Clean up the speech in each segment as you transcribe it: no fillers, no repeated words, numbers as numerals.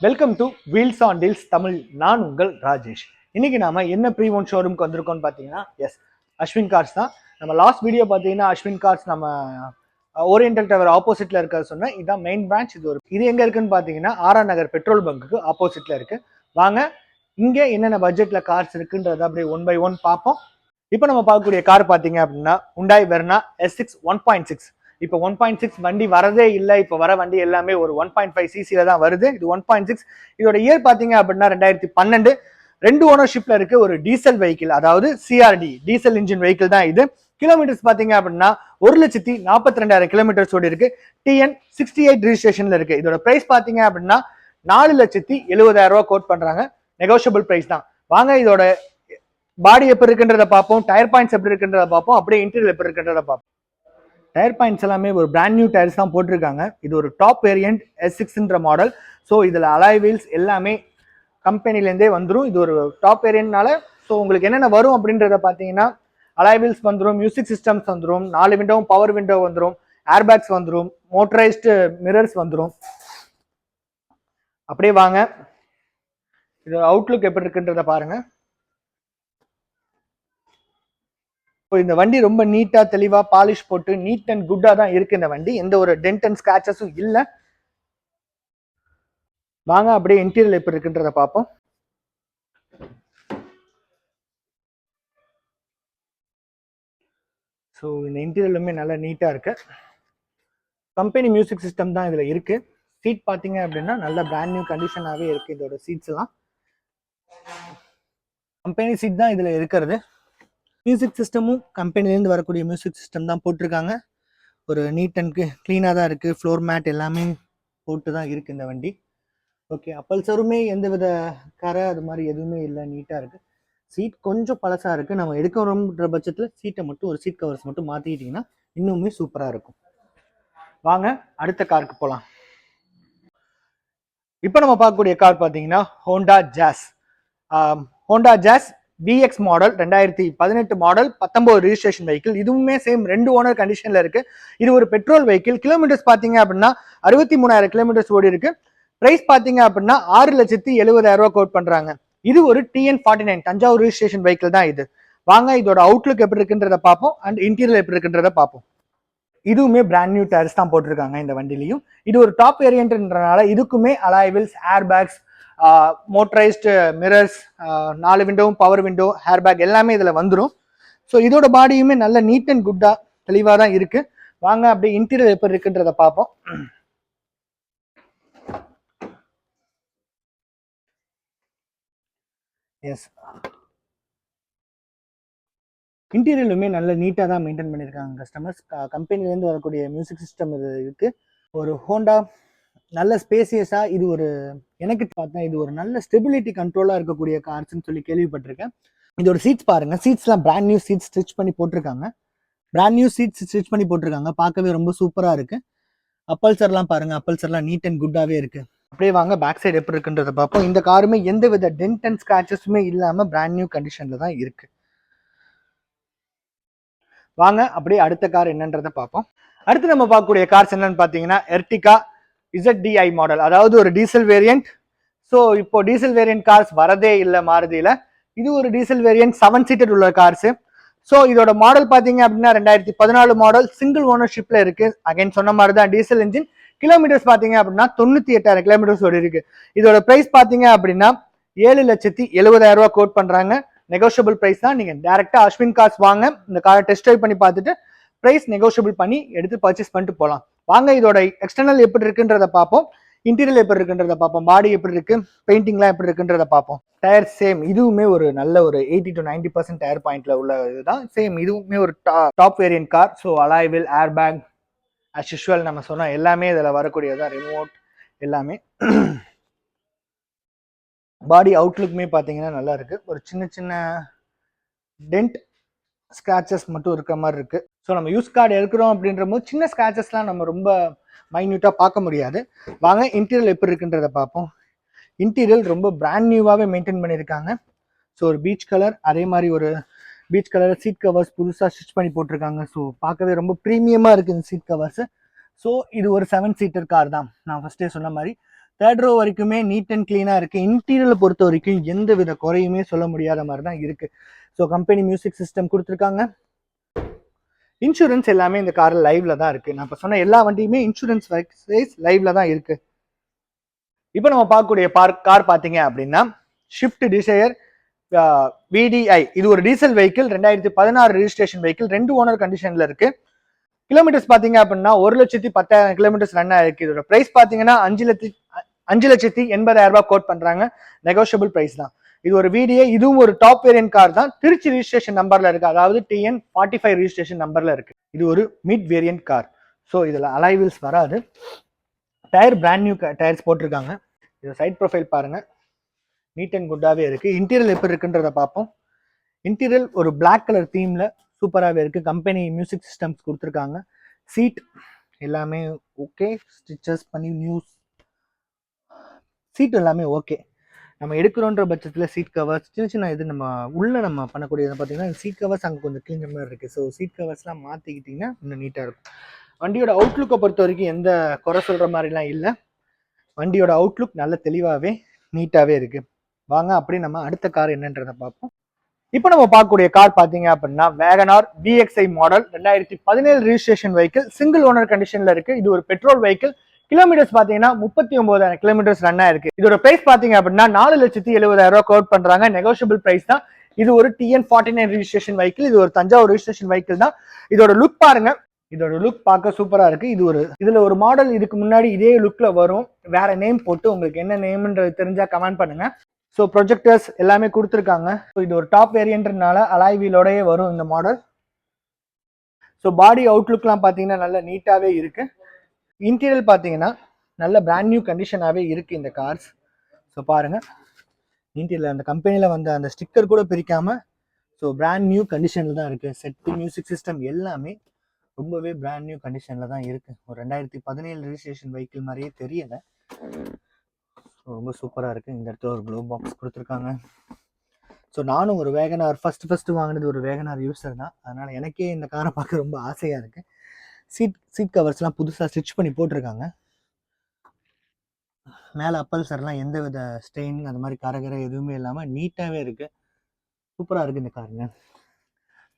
Welcome to wheels on deals Tamil. நான் உங்கள் ராஜேஷ். இன்னைக்கு நாம என்ன ப்ரீ ஓன் ஷோரூம்க்கு வந்திருக்கோம்னு பார்த்தீங்கன்னா, எஸ், அஸ்வின் கார்ஸ் தான். நம்ம லாஸ்ட் வீடியோ பார்த்தீங்கன்னா அஸ்வின் கார்ஸ் நம்ம ஓரியன்டல் டவர் ஆப்போசிட்ல இருக்க சொன்னேன். இதுதான் மெயின் பிரான்ச். இது எங்க இருக்குன்னு பார்த்தீங்கன்னா ஆர்ஆர் நகர் பெட்ரோல் பங்க்குக்கு ஆப்போசிட்ல இருக்கு. வாங்க இங்க என்னென்ன பட்ஜெட்ல கார்ஸ் இருக்குன்றத அப்படியே ஒன் பை ஒன் பார்ப்போம். இப்போ நம்ம பார்க்கக்கூடிய கார் பார்த்தீங்க அப்படின்னா ஹுண்டாய் வெர்னா S6 1.6. இப்போ 1.6 வண்டி வரதே இல்லை. இப்போ வர வண்டி எல்லாமே ஒரு 1.5 சிசில தான் வருது. இது 1.6. இதோட இயர் பார்த்தீங்க அப்படின்னா 2012. 2 ஓனர்ஷிப்ல இருக்கு. ஒரு டீசல் வெஹிக்கிள், அதாவது CRD டீசல் இன்ஜின் வெஹிக்கிள் தான் இது. கிலோமீட்டர்ஸ் பார்த்தீங்க அப்படின்னா 1,42,000 கிலோமீட்டர்ஸ் ஓடி இருக்கு. TN 68 ரிஜிஸ்ட்ரேஷன்ல இருக்கு. இதோட பிரைஸ் பார்த்தீங்க அப்படின்னா 4,70,70,000 கோட் பண்றாங்க. நெகோஷியபிள் பிரைஸ் தான். வாங்க இதோட பாடி எப்படி இருக்குன்றத பார்ப்போம், டயர் பாயிண்ட்ஸ் எப்படி இருக்குன்றத பார்ப்போம், அப்படியே இன்டீரியர் எப்படி இருக்குன்றத பார்ப்போம். டயர் பாயிண்ட்ஸ் எல்லாமே ஒரு பிராண்ட் நியூ டயர்ஸ் தான் போட்டிருக்காங்க. இது ஒரு டாப் வேரியன்ட் S6ன்ற மாடல். ஸோ இதில் அலாய் வீல்ஸ் எல்லாமே கம்பெனிலேருந்தே வந்துடும். இது ஒரு டாப் வேரியன்ட்னால ஸோ உங்களுக்கு என்னென்ன வரும் அப்படின்றத பார்த்தீங்கன்னா அலாய் வீல்ஸ் வந்துடும், மியூசிக் சிஸ்டம்ஸ் வந்துடும், 4 விண்டோவும் பவர் விண்டோ வந்துடும், ஏர்பேக்ஸ் வந்துடும், மோட்டரைஸ்டு மிரர்ஸ் வந்துடும். அப்படியே வாங்க இது அவுட்லுக் எப்படி இருக்குன்றத பாருங்க. இந்த வண்டி ரொம்ப நீட்டா தெளிவா பாலிஷ் போட்டு நீட் அண்ட் குட்டா தான் இருக்கு. இந்த வண்டி எந்த ஒரு டென்ட் அண்ட் ஸ்கிராச்சஸும் இல்ல. வாங்க அப்படியே இன்டீரியர் எப்படி இருக்குன்றத பார்ப்போம். ஸோ இந்த இன்டீரியருமே நல்லா நீட்டா இருக்கு. கம்பெனி மியூசிக் சிஸ்டம் தான் இதுல இருக்கு. சீட் பாத்தீங்க அப்படின்னா நல்ல பிராண்ட் நியூ கண்டிஷனாவே இருக்கு. இதோட சீட்ஸ் எல்லாம் கம்பெனி சீட் தான் இதுல இருக்கிறது. மியூசிக் சிஸ்டமும் கம்பெனிலேருந்து வரக்கூடிய மியூசிக் சிஸ்டம் தான் போட்டிருக்காங்க. ஒரு நீட் அண்ட் க்ளீனாக தான் இருக்குது. ஃப்ளோர் மேட் எல்லாமே போட்டு தான் இருக்குது இந்த வண்டி. ஓகே, அப்பல்சருமே எந்த வித கரை அது மாதிரி எதுவுமே இல்லை, நீட்டாக இருக்குது. சீட் கொஞ்சம் பழசாக இருக்குது. நம்ம எடுக்கிறோம்ன்ற பட்சத்தில் சீட்டை மட்டும் ஒரு சீட் கவர்ஸ் மட்டும் மாற்றிக்கிட்டிங்கன்னா இன்னுமே சூப்பராக இருக்கும். வாங்க அடுத்த காருக்கு போகலாம். இப்போ நம்ம பார்க்கக்கூடிய கார் பார்த்தீங்கன்னா Honda Jazz. Honda Jazz BX model, 2018 model, 19 registration vehicle. இதுவுமே சேம் 2 ஓனர் கண்டிஷன்ல இருக்கு. இது ஒரு பெட்ரோல் வெஹிக்கிள். கிலோமீட்டர்ஸ் பாத்தீங்க அப்படின்னா 63,000 கிலோமீட்டர்ஸ் ஓடி இருக்கு. பிரைஸ் பாத்தீங்க அப்படின்னா 6,70,000 கோட் பண்றாங்க. இது ஒரு TN 49 தஞ்சாவூர் ரிஜிஸ்ட்ரேஷன் வெஹிக்கிள் தான் இது. வாங்க இதோட அவுட்லுக் எப்படி இருக்குன்றத பார்ப்போம் அண்ட் இன்டீரியர் எப்படி இருக்குன்றத பார்ப்போம். இதுவுமே பிராண்ட் நியூ டயர்ஸ் தான் போட்டிருக்காங்க இந்த வண்டிலையும். இது ஒரு டாப் வேரியன்ட்ன்றனால இதுக்குமே alloy wheels, air bags, motorised mirrors, 4 விண்டோவும் பவர் விண்டோ, ஹேர் பேக் எல்லாமே இதுல வந்துடும். ஸோ இதோட பாடியுமே நல்ல நீட் அண்ட் குட்டா தெளிவாக தான் இருக்கு. வாங்க அப்படியே இன்டீரியர் எப்படி இருக்குன்றத பார்ப்போம். எஸ், இன்டீரியருமே நல்ல நீட்டாக தான் மெயின்டைன் பண்ணியிருக்காங்க கஸ்டமர்ஸ். கம்பெனிலேருந்து வரக்கூடிய மியூசிக் சிஸ்டம் இது இருக்கு. ஒரு ஹோண்டா நல்ல ஸ்பேசியஸாக, இது ஒரு எனக்கு பார்த்தா இது ஒரு நல்ல ஸ்டெபிலிட்டி கண்ட்ரோலாக இருக்கக்கூடிய கார்ஸ்ன்னு சொல்லி கேள்விப்பட்டிருக்கேன். இதோட சீட்ஸ் பாருங்க, சீட்ஸ்லாம் பிராண்ட் நியூ சீட்ஸ் ஸ்டிச் பண்ணி போட்டிருக்காங்க. பிராண்ட் நியூ சீட்ஸ் ஸ்டிச் பண்ணி போட்டிருக்காங்க. பார்க்கவே ரொம்ப சூப்பராக இருக்கு. அப்பல்சர்லாம் பாருங்க, அப்பல்சர்லாம் நீட் அண்ட் குட்டாகவே இருக்கு. அப்படியே வாங்க பேக் சைடு எப்படி இருக்குன்றத பார்ப்போம். இந்த காருமே எந்த வித டென்ட் அண்ட் ஸ்கிராச்சஸுமே இல்லாமல் பிராண்ட் நியூ கண்டிஷன்ல தான் இருக்கு. வாங்க அப்படியே அடுத்த கார் என்னன்றத பார்ப்போம். அடுத்து நம்ம பார்க்கக்கூடிய கார்ஸ் என்னன்னு பார்த்தீங்கன்னா எர்டிகா ZDI மாடல், அதாவது ஒரு டீசல் வேரியன்ட். ஸோ இப்போ டீசல் வேரியன்ட் கார்ஸ் வரதே இல்லை மாருதியில. இது ஒரு டீசல் வேரியன்ட் 7 சீட்டர் உள்ள கார்ஸ். ஸோ இதோட மாடல் பார்த்தீங்க அப்படின்னா 2014 மாடல், சிங்கிள் ஓனர்ஷிப்ல இருக்கு. அகைன் சொன்ன மாதிரி தான் டீசல் இன்ஜின். கிலோமீட்டர்ஸ் பார்த்தீங்க அப்படின்னா 98,000 கிலோமீட்டர்ஸ் ஓடி இருக்கு. இதோட பிரைஸ் பார்த்தீங்க அப்படின்னா 7,70,000 கோட் பண்றாங்க. நெகோஷியபிள் பிரைஸ் தான். நீங்க டைரக்டா அஸ்வின் கார்ஸ் வாங்க, இந்த காரை டெஸ்ட் ட்ரைவ் பண்ணி பார்த்துட்டு பிரைஸ் நெகோஷியபிள் பண்ணி எடுத்து பர்ச்சேஸ் பண்ணிட்டு போகலாம். வாங்க இதோட எக்ஸ்டர்னல் எப்படி இருக்குன்றத பார்ப்போம், இன்டீரியர் எப்படி இருக்குன்றத பார்ப்போம், பாடி எப்படி இருக்கு, பெயிண்டிங்லாம் எப்படி இருக்குன்றத பார்ப்போம். டயர் சேம், இதுவுமே ஒரு நல்ல ஒரு 80 to 90% டயர் பாயிண்ட்ல உள்ள இதுதான். சேம் இதுவுமே ஒரு top variant car. So alloy wheel, airbag, as usual நம்ம சொன்ன எல்லாமே இதில் வரக்கூடியதான், ரிமோட் எல்லாமே. பாடி அவுட்லுக்குமே பார்த்தீங்கன்னா நல்லா இருக்கு. ஒரு சின்ன சின்ன டென்ட் ஸ்கிராச்சஸ் மட்டும் இருக்கிற மாதிரி இருக்கு. ஸோ நம்ம யூஸ் கார்டு எடுக்கிறோம் அப்படின்ற போது சின்ன ஸ்கிராச்சஸ்லாம் நம்ம ரொம்ப மைன்யூட்டாக பார்க்க முடியாது. வாங்க இன்டீரியர் எப்படி இருக்குன்றத பார்ப்போம். இன்டீரியர் ரொம்ப பிராண்ட் நியூவாகவே மெயின்டைன் பண்ணியிருக்காங்க. ஸோ ஒரு பீச் கலர், அதே மாதிரி ஒரு பீச் கலர் சீட் கவர்ஸ் புதுசாக ஸ்டிச் பண்ணி போட்டிருக்காங்க. ஸோ பார்க்கவே ரொம்ப ப்ரீமியமாக இருக்குது இந்த சீட் கவர்ஸ். ஸோ இது ஒரு 7 சீட்டர் கார் தான், நான் ஃபர்ஸ்டே சொன்ன மாதிரி. தேர்ட் ரோ வரைக்குமே நீட் அண்ட் கிளீனாக இருக்குது. இன்டீரியரை பொறுத்த வரைக்கும் எந்த வித குறையுமே சொல்ல முடியாத மாதிரி தான் இருக்குது. ஸோ கம்பெனி மியூசிக் சிஸ்டம் கொடுத்துருக்காங்க. இன்சூரன்ஸ் எல்லாமே இந்த காரில் லைவ்ல தான் இருக்குது. நான் இப்போ சொன்ன எல்லா வண்டியுமே இன்சூரன்ஸ் வைஸ் லைவ்ல தான் இருக்குது. இப்போ நம்ம பார்க்கக்கூடிய கார் பார்த்தீங்க அப்படின்னா ஷிஃப்ட் டிசையர் VDI. இது ஒரு diesel vehicle, 2016 registration vehicle, 2 owner கண்டிஷன்ல இருக்கு. கிலோமீட்டர்ஸ் பாத்தீங்க அப்படின்னா 1,10,000 கிலோமீட்டர்ஸ் ரன் ஆயிருக்கு. இதோட பிரைஸ் பாத்தீங்கன்னா 5,80,000 ரூபாய் கோட் பண்றாங்க. நெகோஷியபிள் பிரைஸ் தான். இது ஒரு VDI, இதுவும் ஒரு டாப் வேரியன்ட் கார் தான். திருச்சி ரெஜிஸ்ட்ரேஷன் நம்பர்ல இருக்கு, அதாவது TN45 ரெஜிஸ்ட்ரேஷன் நம்பர்ல இருக்கு. இது ஒரு மிட் வேரியன்ட் கார். ஸோ இதுல அலாய் வீல்ஸ் வராது. டயர் பிராண்ட் நியூ டயர்ஸ் போட்டிருக்காங்க. இது சைட் ப்ரொஃபைல் பாருங்க, நீட் அண்ட் குட்டாவே இருக்கு. இன்டீரியர் எப்படி இருக்குன்றத பார்ப்போம். இன்டீரியர் ஒரு பிளாக் கலர் தீம்ல சூப்பராகவே இருக்கு. கம்பெனி மியூசிக் சிஸ்டம்ஸ் கொடுத்துருக்காங்க. சீட் எல்லாமே ஓகே, ஸ்டிச்சஸ் பண்ணி நியூஸ் சீட் எல்லாமே ஓகே. நம்ம எடுக்கிறோன்ற பட்சத்தில் சீட் கவர்ஸ் சின்ன சின்ன இது நம்ம உள்ள நம்ம பண்ணக்கூடியது பார்த்தீங்கன்னா சீட் கவர்ஸ் அங்கே கொஞ்சம் கிளீன் மாதிரி இருக்கு. ஸோ சீட் கவர்ஸ்லாம் மாற்றிக்கிட்டிங்கன்னா இன்னும் நீட்டாக இருக்கும். வண்டியோட அவுட்லுக்கை பொறுத்த வரைக்கும் எந்த குறை சொல்கிற மாதிரிலாம் இல்லை. வண்டியோட அவுட்லுக் நல்ல தெளிவாகவே நீட்டாகவே இருக்கு. வாங்க அப்படி நம்ம அடுத்த கார் என்னன்றதை பார்ப்போம். இப்போ நம்ம பார்க்கக்கூடிய கார் பார்த்தீங்க அப்படின்னா Wagon R VXI model, 2017 registration vehicle, single owner கண்டிஷன்ல இருக்கு. இது ஒரு பெட்ரோல் வெஹிக்கிள். கிலோமீட்டர்ஸ் பார்த்தீங்கன்னா 39,000 கிலோமீட்டர்ஸ் ரன் ஆயிருக்கு. இதோட பிரைஸ் பார்த்தீங்க அப்படின்னா 4,70,000 ரூபாய் கோட் பண்றாங்க. நெகோஷியபிள் பிரைஸ் தான். இது ஒரு TN49 ரெஜிஸ்ட்ரேஷன் வெஹிக்கிள். இது ஒரு தஞ்சாவூர் ரெஜிஸ்ட்ரேஷன் வெஹிக்கிள் தான். இதோட லுக் பாருங்க, இதோட லுக் பார்க்க சூப்பரா இருக்கு. இதுல ஒரு மாடல் இதுக்கு முன்னாடி இதே லுக்ல வரும், வேற நேம் போட்டு. உங்களுக்கு என்ன நேம்ன்றது தெரிஞ்சா கமெண்ட் பண்ணுங்க. ஸோ ப்ரொஜெக்டர்ஸ் எல்லாமே கொடுத்துருக்காங்க. ஸோ இது ஒரு டாப் வேரியன்ட்னால அலாய் வீலோடயே வரும் இந்த மாடல். ஸோ பாடி அவுட்லுக்லாம் பார்த்தீங்கன்னா நல்ல நீட்டாகவே இருக்கு. இன்டீரியர் பார்த்தீங்கன்னா நல்ல பிராண்ட் நியூ கண்டிஷனாகவே இருக்கு இந்த கார்ஸ். ஸோ பாருங்க, இன்டீரியர் அந்த கம்பெனியில் வந்த அந்த ஸ்டிக்கர் கூட பிரிக்காம ஸோ பிராண்ட் நியூ கண்டிஷனில் தான் இருக்கு. செட்டு, மியூசிக் சிஸ்டம் எல்லாமே ரொம்பவே பிராண்ட் நியூ கண்டிஷனில் தான் இருக்கு. ஒரு 2017 ரெஜிஸ்ட்ரேஷன் வெஹிக்கிள் மாதிரியே தெரியல. ரொம்ப சூப்பராக இருக்குது. இந்த இடத்துல ஒரு க்ளோ பாக்ஸ் கொடுத்துருக்காங்க. ஸோ நானும் ஒரு வேகனார் ஃபஸ்ட்டு வாங்கினது ஒரு வேகனார் யூஸர் தான். அதனால் எனக்கே இந்த காரை பார்க்க ரொம்ப ஆசையாக இருக்குது. சீட் கவர்ஸ்லாம் புதுசாக ஸ்டிச் பண்ணி போட்டிருக்காங்க. மேலே அப்பல்சர்லாம் எந்த வித ஸ்டெயின் அந்த மாதிரி கரகரை எதுவுமே இல்லாமல் நீட்டாகவே இருக்குது. சூப்பராக இருக்குது இந்த காருங்க.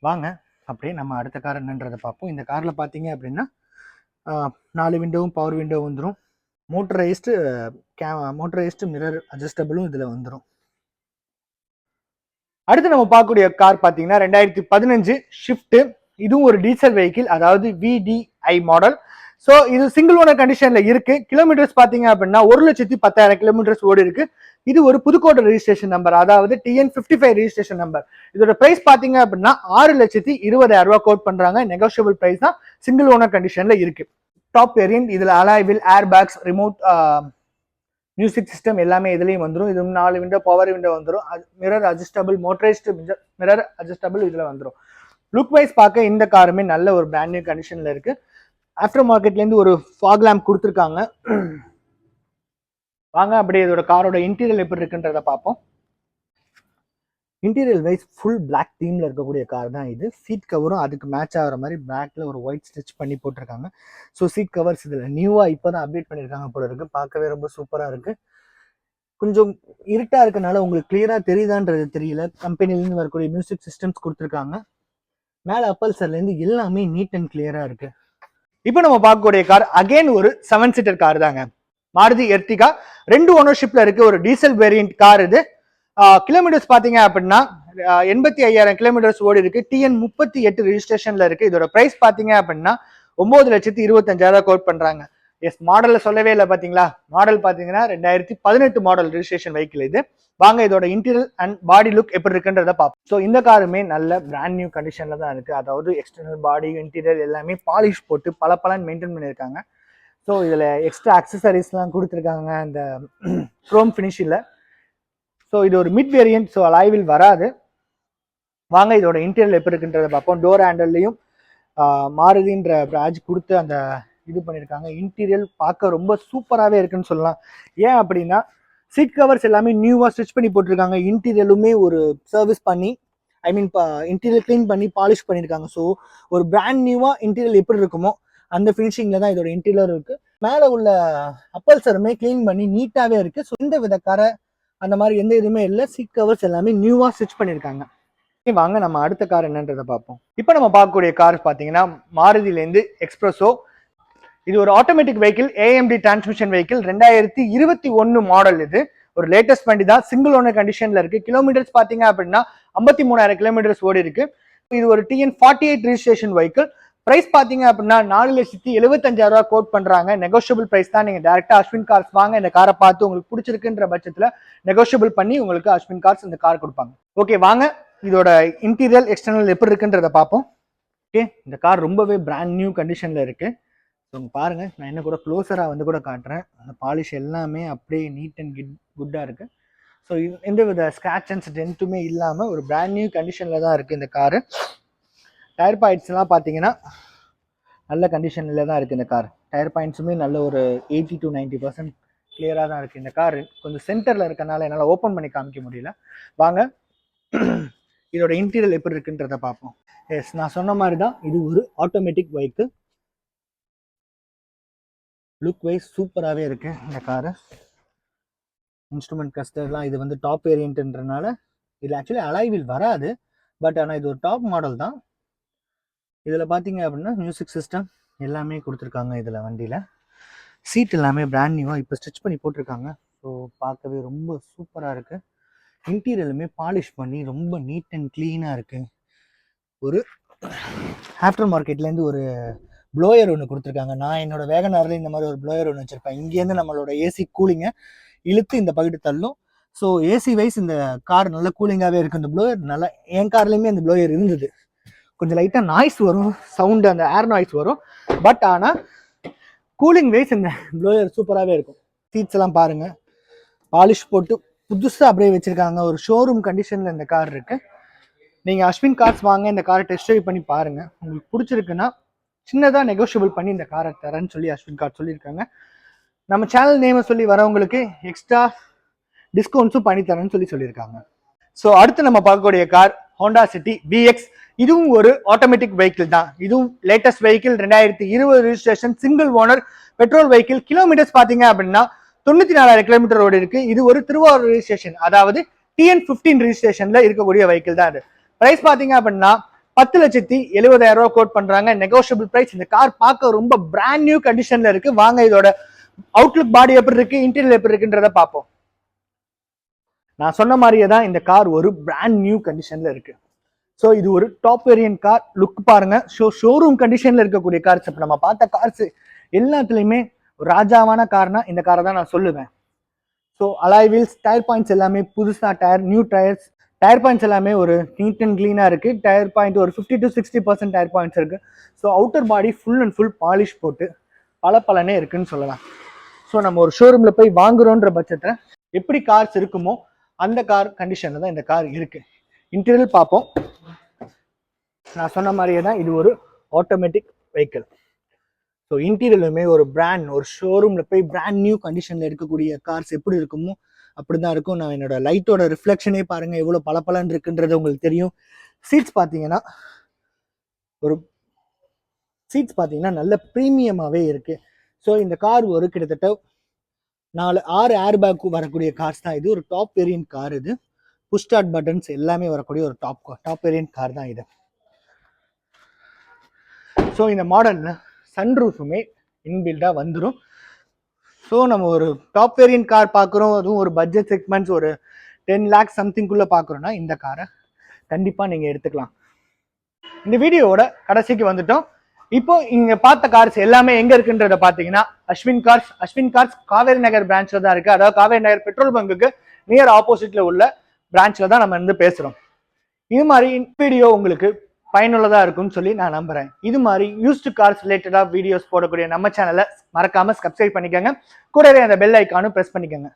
வாங்க அப்படியே நம்ம அடுத்த கார் என்னன்றதை பார்ப்போம். இந்த காரில் பார்த்தீங்க அப்படின்னா 4 விண்டோவும் பவர் விண்டோ வந்துடும். மோட்டரைஸ்டு மிரர் அட்ஜஸ்டபிளும் இதில் வந்துடும். அடுத்து நம்ம பார்க்கக்கூடிய கார் பார்த்தீங்கன்னா 2015 ஷிஃப்ட். இதுவும் ஒரு டீசல் வெஹிக்கிள், அதாவது VDI மாடல். ஸோ இது சிங்கிள் ஓனர் கண்டிஷன்ல இருக்கு. கிலோமீட்டர்ஸ் பார்த்தீங்க அப்படின்னா 1,10,000 கிலோமீட்டர்ஸ் ஓடி இருக்கு. இது ஒரு புதுக்கோட்டை ரெஜிஸ்ட்ரேஷன் நம்பர், அதாவது TN55 ரெஜிஸ்ட்ரேஷன் நம்பர். இதோட பிரைஸ் பார்த்தீங்க அப்படின்னா 6,20,000 ரூபாய் கோட் பண்றாங்க. நெகோஷியபிள் பிரைஸ் தான். சிங்கிள் ஓனர் கண்டிஷன்ல இருக்கு. Top variant. இதுல alloy wheel, air bags, remote music system எல்லாமே இதுலயும் வந்துடும். இது 4 விண்டோ பவர் விண்டோ வந்துடும். Mirror adjustable, motorised mirror adjustable இதுல வந்துடும். லுக் வைஸ் பார்க்க இந்த காருமே நல்ல ஒரு பிராண்ட் நியூ கண்டிஷன்ல இருக்கு. ஆஃப்டர் மார்க்கெட்ல இருந்து ஒரு ஃபாக் லேம்ப் கொடுத்துருக்காங்க. வாங்க அப்படியே இதோட காரோட இன்டீரியர் எப்படி இருக்குன்றத பார்ப்போம். இன்டீரியர் வைஸ் ஃபுல் பிளாக் தீம்ல இருக்கக்கூடிய கார் தான் இது. சீட் கவரும் அதுக்கு மேட்ச் ஆகிற மாதிரி பிளாக்ல ஒரு ஒயிட் ஸ்டிச் பண்ணி போட்டிருக்காங்க. ஸோ சீட் கவர்ஸ் இதில் நியூவாக இப்போ தான் அப்டேட் பண்ணியிருக்காங்க போல இருக்கு. பார்க்கவே ரொம்ப சூப்பராக இருக்கு. கொஞ்சம் இருட்டா இருக்கனால உங்களுக்கு கிளியரா தெரியுதான்றது தெரியல. கம்பெனிலேருந்து வரக்கூடிய மியூசிக் சிஸ்டம்ஸ் கொடுத்துருக்காங்க. மேலே அப்பல்சர்லேருந்து எல்லாமே நீட் அண்ட் கிளியரா இருக்கு. இப்போ நம்ம பார்க்கக்கூடிய கார் அகைன் ஒரு 7 சீட்டர் கார் தாங்க. மாருதி எர்டிகா, 2 ஓனர்ஷிப்ல இருக்கு. ஒரு டீசல் வேரியன்ட் கார் இது. கிலோமீட்டர்ஸ் பார்த்தீங்க அப்படின்னா 85,000 கிலோமீட்டர்ஸ் ஓடி இருக்கு. TN38 ரெஜிஸ்ட்ரேஷன்ல இருக்கு. இதோட பிரைஸ் பார்த்தீங்க அப்படின்னா 9,25,000 கோட் பண்றாங்க. எஸ், மாடல்ல சொல்லவே இல்லை பாத்தீங்களா. மாடல் பாத்தீங்கன்னா 2018 மாடல் ரெஜிஸ்ட்ரேஷன் வெஹிக்கிள் இது. வாங்க இதோட இன்டீரியர் அண்ட் பாடி லுக் எப்படி இருக்குன்றத பார்ப்போம். ஸோ இந்த காருமே நல்ல பிராண்ட் நியூ கண்டிஷன்ல தான் இருக்கு. அதாவது எக்ஸ்டர்னல் பாடி, இன்டீரியர் எல்லாமே பாலிஷ் போட்டு பலன்னு மெயின்டைன் பண்ணியிருக்காங்க. ஸோ இதுல எக்ஸ்ட்ரா அக்சசரிஸ்லாம் கொடுத்துருக்காங்க அந்த குரோம் ஃபினிஷில். ஸோ இது ஒரு mid variant, so alloy wheel வராது. வாங்க இதோட இன்டீரியர் எப்படி இருக்குன்றத பார்ப்போம். டோர் ஹேண்டல்லையும் மாருதின்ற பேட்ஜ் கொடுத்து அந்த இது பண்ணியிருக்காங்க. இன்டீரியர் பார்க்க ரொம்ப சூப்பராகவே இருக்குன்னு சொல்லலாம். ஏன் அப்படின்னா சீட் கவர்ஸ் எல்லாமே நியூவாக ஸ்டிச் பண்ணி போட்டிருக்காங்க. இன்டீரியருமே ஒரு சர்வீஸ் பண்ணி, ஐ மீன் இன்டீரியர் கிளீன் பண்ணி பாலிஷ் பண்ணியிருக்காங்க. ஸோ ஒரு பிராண்ட் நியூவாக இன்டீரியர் எப்படி இருக்குமோ அந்த ஃபினிஷிங்கில் தான் இதோட இன்டீரியர் இருக்கு. மேலே உள்ள அப்பல்சருமே க்ளீன் பண்ணி நீட்டாகவே இருக்கு. ஸோ எந்த வித கரை அந்த மாதிரி எந்த இதுவுமே இல்லை. சீட் கவர்ஸ் எல்லாமே நியூவாக ஸ்டிச் பண்ணியிருக்காங்க. வாங்க நம்ம அடுத்த கார் என்னன்றதை பார்ப்போம். இப்போ நம்ம பார்க்கக்கூடிய கார் பார்த்தீங்கன்னா மாருதியிலேருந்து எக்ஸ்பிரஸோ. இது ஒரு automatic vehicle, AMT transmission vehicle, 2021 model. இது ஒரு லேட்டஸ்ட் வண்டி தான், சிங்கிள் ஓனர் கண்டிஷன்ல இருக்கு. கிலோமீட்டர்ஸ் பார்த்தீங்க அப்படின்னா 53,000 கிலோமீட்டர்ஸ் ஓடி இருக்கு. இது ஒரு TN48 ரிஜிஸ்ட்ரேஷன் வெஹிக்கிள். பிரைஸ் பார்த்தீங்க அப்படின்னா 4,75,000 கோட் பண்றாங்க. நெகோஷியபிள் பிரைஸ் தான். நீங்க டேரக்டா அஸ்வின் கார்ஸ் வாங்க, இந்த காரை பார்த்து உங்களுக்கு பிடிச்சிருக்குன்ற பட்சத்துல நெகோஷியபிள் பண்ணி உங்களுக்கு அஸ்வின் கார்ஸ் இந்த கார் கொடுப்பாங்க. ஓகே, வாங்க இதோட இன்டீரியல் எக்ஸ்டர்னல் எப்படி இருக்குன்றத பார்ப்போம். ஓகே, இந்த கார் ரொம்பவே பிராண்ட் நியூ கண்டிஷன்ல இருக்கு. ஸோ பாருங்க, நான் என்ன கூட க்ளோஸராக வந்து கூட காட்டுறேன். அந்த பாலிஷ் எல்லாமே அப்படியே நீட் அண்ட் குட்டாக இருக்கு. ஸோ எந்த வித ஸ்க்ராட்ச் அண்ட் டென்ட்டுமே இல்லாமல் ஒரு பிராண்ட் நியூ கண்டிஷனில் தான் இருக்குது இந்த காரு. டயர் பாயிண்ட்ஸ்லாம் பார்த்தீங்கன்னா நல்ல கண்டிஷனில் தான் இருக்குது இந்த கார். டயர் பாயிண்ட்ஸுமே நல்ல ஒரு 80 to 90% கிளியராக தான் இருக்குது. இந்த கார் கொஞ்சம் சென்டரில் இருக்கனால என்னால் ஓப்பன் பண்ணி காமிக்க முடியல. வாங்க இதோட இன்டீரியல் எப்படி இருக்குன்றத பார்ப்போம். எஸ், நான் சொன்ன மாதிரி தான் இது ஒரு ஆட்டோமேட்டிக் வெஹிக்கிள். லுக் வைஸ் சூப்பராகவே இருக்கு இந்த காரு. இன்ஸ்ட்ருமெண்ட் கஸ்டர்லாம் இது வந்து டாப் வேரியன்ட்ன்றனால இதில் ஆக்சுவலி அலாய்வில் வராது. பட் ஆனால் இது ஒரு டாப் மாடல் தான். இதில் பார்த்தீங்க அப்படின்னா மியூசிக் சிஸ்டம் எல்லாமே கொடுத்துருக்காங்க. இதில் வண்டியில் சீட் எல்லாமே பிராண்ட் நியூவாக இப்போ ஸ்டிச் பண்ணி போட்டிருக்காங்க. ஸோ பார்க்கவே ரொம்ப சூப்பராக இருக்குது. இன்டீரியலுமே பாலிஷ் பண்ணி ரொம்ப நீட் அண்ட் க்ளீனாக இருக்குது. ஒரு ஆஃப்டர் மார்க்கெட்லேருந்து ஒரு ப்ளோயர் ஒன்று கொடுத்துருக்காங்க. நான் என்னோட வேகனாரில் இந்த மாதிரி ஒரு ப்ளோயர் ஒன்று வச்சுருப்பேன். இங்கேருந்து நம்மளோட ஏசி கூலிங்கை இழுத்து இந்த பக்கெட்டு தள்ளும். ஸோ ஏசி வைஸ் இந்த கார் நல்ல கூலிங்காகவே இருக்குது. இந்த ப்ளோயர் நல்லா, என் கார்லேயுமே அந்த ப்ளோயர் இருந்தது. கொஞ்சம் லைட்டாக நாய்ஸ் வரும், சவுண்டு, அந்த ஏர் நாய்ஸ் வரும். பட் ஆனால் கூலிங் வைஸ் இந்த ப்ளோயர் சூப்பராகவே இருக்கும். சீட்ஸ் எல்லாம் பாருங்கள், பாலிஷ் போட்டு புதுசாக அப்படியே வச்சுருக்காங்க. ஒரு ஷோரூம் கண்டிஷனில் இந்த கார் இருக்குது. நீங்கள் அஸ்வின் கார்ஸ் வாங்க, இந்த காரை டெஸ்ட் ட்ரைவ் பண்ணி பாருங்கள். உங்களுக்கு பிடிச்சிருக்குன்னா சின்னதாக நெகோஷியபிள் பண்ணி இந்த காரை தரேன்னு சொல்லி அஸ்வின் கார் சொல்லியிருக்காங்க. நம்ம சேனல் நேமை சொல்லி வரவங்களுக்கு எக்ஸ்ட்ரா டிஸ்கவுண்ட்ஸும் பண்ணி தரேன்னு சொல்லியிருக்காங்க. ஸோ அடுத்து நம்ம பார்க்கக்கூடிய கார் ஹோண்டா சிட்டி VX. இதுவும் ஒரு ஆட்டோமேட்டிக் வெஹிக்கிள் தான். இதுவும் latest vehicle, 2020 registration, single owner, petrol vehicle. Kilometres பார்த்தீங்க அப்படின்னா 94,000 கிலோமீட்டர் ஓடி இருக்கு. இது ஒரு திருவாரூர் ரிஜிஸ்ட்ரேஷன், அதாவது TN15 ரிஜிஸ்ட்ரேஷன்ல இருக்கக்கூடிய வெஹிக்கிள் தான் இது. பிரைஸ் பார்த்தீங்க அப்படின்னா 10,70,000 கோட் பண்றாங்க. Negotiable price. இந்த கார் பார்க்க ரொம்ப பிராண்ட் நியூ கண்டிஷன்ல இருக்கு. வாங்க இதோட அவுட்லுக், பாடி எப்படி இருக்கு, இன்டீரியர் எப்படி இருக்குன்றத பார்ப்போம். நான் சொன்ன மாதிரியே தான் இந்த கார் ஒரு பிராண்ட் நியூ கண்டிஷன்ல இருக்கு. ஸோ இது ஒரு டாப் வேரியன்ட் கார். லுக் பாருங்க, ஷோரூம் கண்டிஷன்ல இருக்கக்கூடிய கார்ஸ். இப்போ நம்ம பார்த்த கார்ஸ் எல்லாத்துலயுமே ஒரு ராஜாவான கார்னா இந்த காரை தான் நான் சொல்லுவேன். So alloy wheels, tyre points எல்லாமே புதுசா tyre, new tyres. Tyre points எல்லாமே ஒரு நீட் அண்ட் கிளீனாக இருக்குது. டயர் பாயிண்ட் ஒரு 50 to 60% டயர் பாயிண்ட்ஸ் இருக்குது. So outer body full and full polish போட்டு பலனே இருக்குன்னு சொல்லலாம். ஸோ நம்ம ஒரு ஷோரூமில் போய் வாங்குறோன்ற பட்சத்தில் எப்படி கார்ஸ் இருக்குமோ அந்த கார் கண்டிஷனில் தான் இந்த கார் இருக்குது. இன்டீரியல் பார்ப்போம். நான் சொன்ன மாதிரியே தான் இது ஒரு ஆட்டோமேட்டிக் வெஹிக்கிள். ஸோ இன்டீரியலுமே ஒரு பிராண்ட், ஒரு ஷோரூமில் போய் பிராண்ட் நியூ கண்டிஷனில் இருக்கக்கூடிய கார்ஸ் எப்படி இருக்குமோ அப்படிதான் இருக்கும். நான் என்னோட லைட்டோட ரிஃப்ளெக்ஷனே பாருங்க எவ்வளோ பலன்னு இருக்குன்றது உங்களுக்கு தெரியும். சீட்ஸ் பார்த்தீங்கன்னா நல்ல ப்ரீமியமாகவே இருக்கு. ஸோ இந்த கார் ஒரு கிட்டத்தட்ட 6 ஏர் பேக் வரக்கூடிய கார்ஸ் தான் இது. ஒரு டாப் வேரியன்ட் கார் இது. புஷ் ஸ்டார்ட் பட்டன்ஸ் எல்லாமே வரக்கூடிய ஒரு டாப் வேரியன்ட் கார் தான் இது. ஸோ இந்த மாடலில் சன்ரூஃபுமே இன்பில்டாக வந்துடும். ஸோ நம்ம ஒரு டாப் வேரியன்ட் கார் பார்க்குறோம், அதுவும் ஒரு பட்ஜெட் செக்மெண்ட்ஸ் ஒரு 10 lakhs சம்திங்குள்ளே பார்க்குறோன்னா இந்த காரை கண்டிப்பாக நீங்கள் எடுத்துக்கலாம். இந்த வீடியோவோட கடைசிக்கு வந்துட்டோம். இப்போ இங்க பார்த்த கார்ஸ் எல்லாமே எங்க இருக்குன்றத பாத்தீங்கன்னா அஸ்வின் கார்ஸ் காவேரி நகர் பிரான்ச்ல தான் இருக்கு. அதாவது காவேரி நகர் பெட்ரோல் பங்குக்கு நியர் ஆப்போசிட்ல உள்ள பிரான்ச்ல தான் நம்ம வந்து பேசுறோம். இது மாதிரி வீடியோ உங்களுக்கு பயனுள்ளதா இருக்கும்னு சொல்லி நான் நம்புறேன். இது மாதிரி யூஸ்டு கார்ஸ் ரிலேட்டடா வீடியோஸ் போடக்கூடிய நம்ம சேனலை மறக்காம சப்ஸ்கிரைப் பண்ணிக்கோங்க. கூடவே அந்த பெல் ஐக்கானும் பிரஸ் பண்ணிக்கோங்க.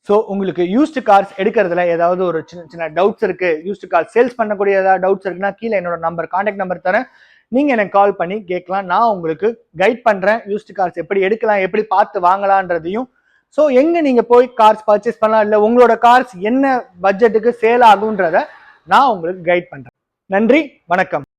ஸோ உங்களுக்கு யூஸ்டு கார்ஸ் எடுக்கிறதுல ஏதாவது ஒரு சின்ன டவுட்ஸ் இருக்கு, யூஸ்டு கார்ஸ் சேல்ஸ் பண்ணக்கூடிய ஏதாவது டவுட்ஸ் இருக்குன்னா கீழே என்னோட கான்டாக்ட் நம்பர் தரேன். நீங்க எனக்கு கால் பண்ணி கேட்கலாம். நான் உங்களுக்கு கைட் பண்றேன் யூஸ்டு கார்ஸ் எப்படி எடுக்கலாம், எப்படி பார்த்து வாங்கலான்றதையும். ஸோ எங்க நீங்க போய் கார்ஸ் பர்ச்சேஸ் பண்ணலாம், இல்லை உங்களோட கார்ஸ் என்ன பட்ஜெட்டுக்கு சேல் ஆகுன்றத நான் உங்களுக்கு கைட் பண்றேன். நன்றி, வணக்கம்.